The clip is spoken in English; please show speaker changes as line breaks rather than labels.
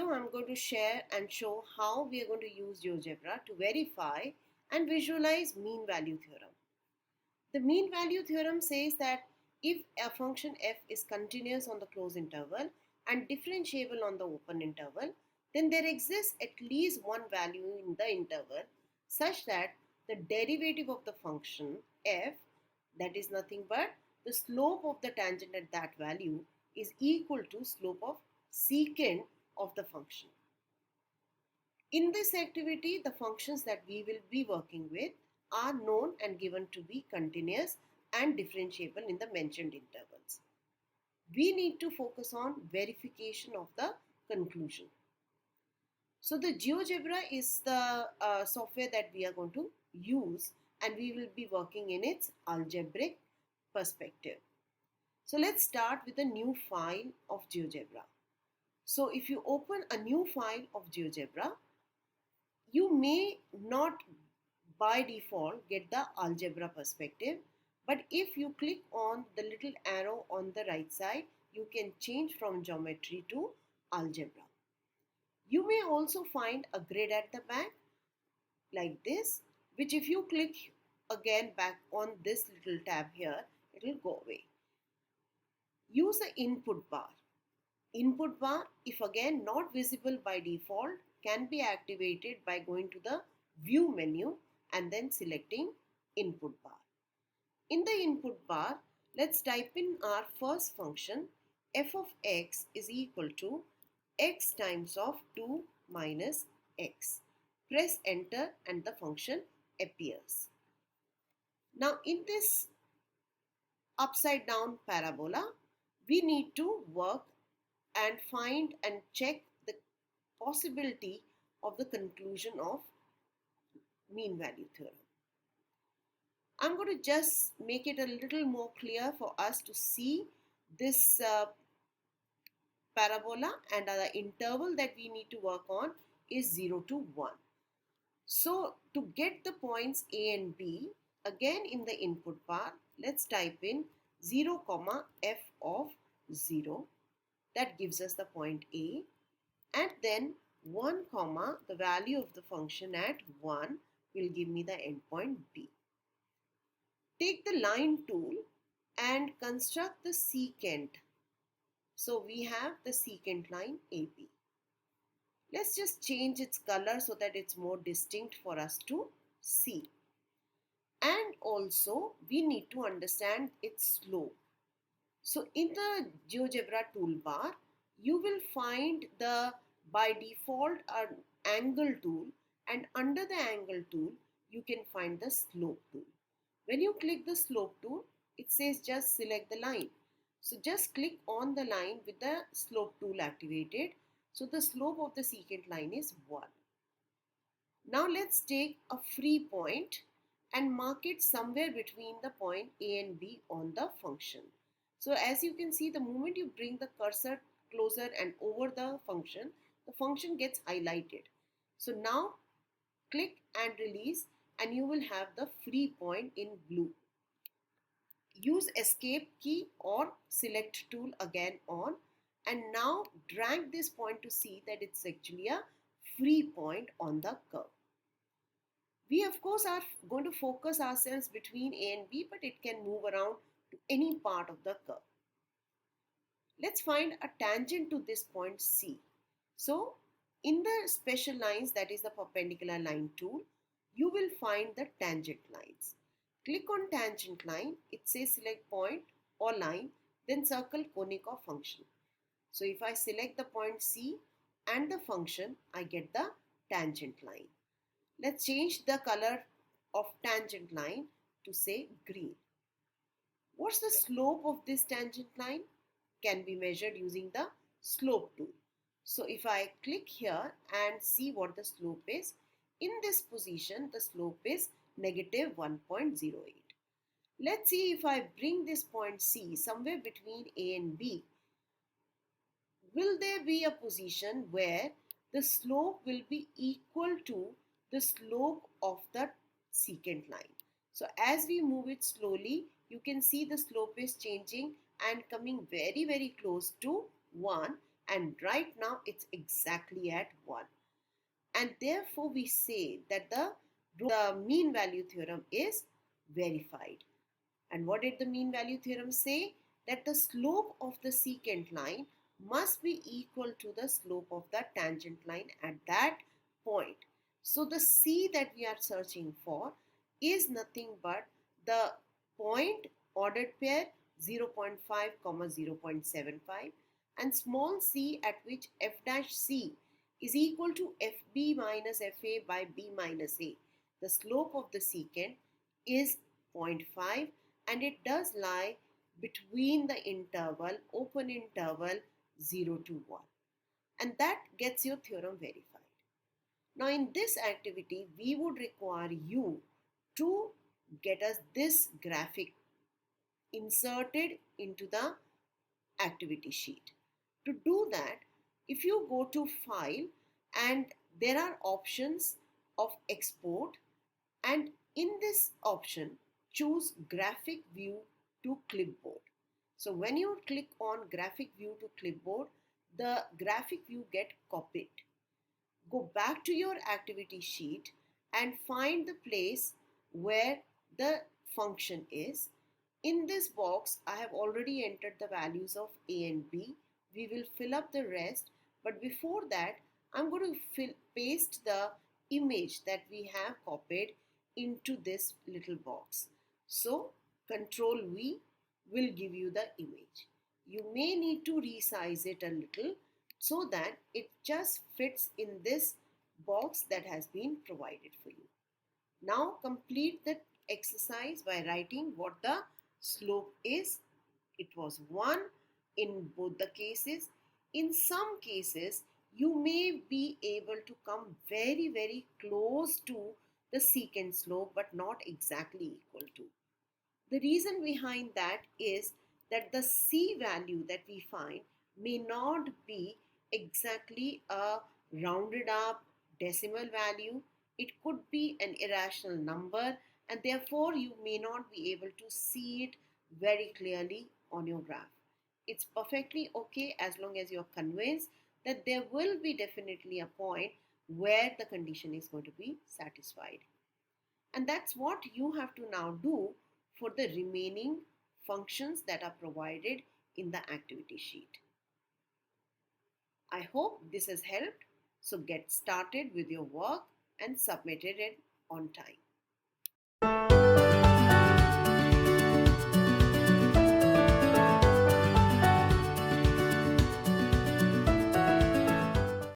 video, I'm going to share and show how we are going to use GeoGebra to verify and visualize mean value theorem. The mean value theorem says that if a function f is continuous on the closed interval and differentiable on the open interval, then there exists at least one value in the interval such that the derivative of the function f, that is nothing but the slope of the tangent at that value, is equal to slope of secant of the function. In this activity, the functions that we will be working with are known and given to be continuous and differentiable in the mentioned intervals. We need to focus on verification of the conclusion. So the GeoGebra is the software that we are going to use, and we will be working in its algebraic perspective. So let's start with a new file of GeoGebra. So if you open a new file of GeoGebra, you may not by default get the algebra perspective, but if you click on the little arrow on the right side, you can change from geometry to algebra. You may also find a grid at the back like this, which if you click again back on this little tab here, it will go away. Use the input bar. Input bar, if again not visible by default, can be activated by going to the view menu and then selecting input bar. In the input bar, let's type in our first function, f of x is equal to x times of 2 minus x. Press enter and the function appears. Now in this upside down parabola, we need to work and find and check the possibility of the conclusion of mean value theorem. I'm going to just make it a little more clear for us to see this parabola, and the interval that we need to work on is 0 to 1. So to get the points A and B, again in the input bar, let's type in 0, f of 0. That gives us the point A, and then 1, the value of the function at 1 will give me the endpoint B. Take the line tool and construct the secant. So we have the secant line AB. Let's just change its color so that it's more distinct for us to see. And also we need to understand its slope. So in the GeoGebra toolbar, you will find the by default angle tool, and under the angle tool, you can find the slope tool. When you click the slope tool, it says just select the line. So just click on the line with the slope tool activated. So the slope of the secant line is 1. Now let's take a free point and mark it somewhere between the point A and B on the function. So as you can see, the moment you bring the cursor closer and over the function gets highlighted. So now click and release and you will have the free point in blue. Use escape key or select tool again on, and now drag this point to see that it's actually a free point on the curve. We of course are going to focus ourselves between A and B, but it can move around to any part of the curve. Let's find a tangent to this point C. So in the special lines, that is the perpendicular line tool, you will find the tangent lines. Click on tangent line, it says select point or line, then circle conic or function. So if I select the point C and the function, I get the tangent line. Let's change the color of tangent line to say green. What's the slope of this tangent line? Can be measured using the slope tool. So if I click here and see what the slope is, in this position the slope is negative 1.08. Let's see if I bring this point C somewhere between A and B. Will there be a position where the slope will be equal to the slope of the secant line? So as we move it slowly, you can see the slope is changing and coming very close to 1 and right now it's exactly at 1. And therefore we say that the mean value theorem is verified. And what did the mean value theorem say? That the slope of the secant line must be equal to the slope of the tangent line at that point. So the C that we are searching for is nothing but the point ordered pair 0.5, 0.75 and small c at which f dash c is equal to fb minus fa by b minus a. The slope of the secant is 0.5 and it does lie between the interval, open interval 0 to 1. And that gets your theorem verified. Now in this activity, we would require you to get us this graphic inserted into the activity sheet. To do that, if you go to File and there are options of export, and in this option choose graphic view to clipboard. So when you click on graphic view to clipboard, the graphic view get copied. Go back to your activity sheet and find the place where the function is. In this box, I have already entered the values of A and B. We will fill up the rest, but before that, I'm going to paste the image that we have copied into this little box. So, Control V will give you the image. You may need to resize it a little so that it just fits in this box that has been provided for you. Now complete the exercise by writing what the slope is. It was 1 in both the cases. In some cases, you may be able to come very close to the secant slope but not exactly equal to. The reason behind that is that the C value that we find may not be exactly a rounded up decimal value. It could be an irrational number and therefore you may not be able to see it very clearly on your graph. It's perfectly okay as long as you're convinced that there will be definitely a point where the condition is going to be satisfied. And that's what you have to now do for the remaining functions that are provided in the activity sheet. I hope this has helped. So get started with your work and submit it on time.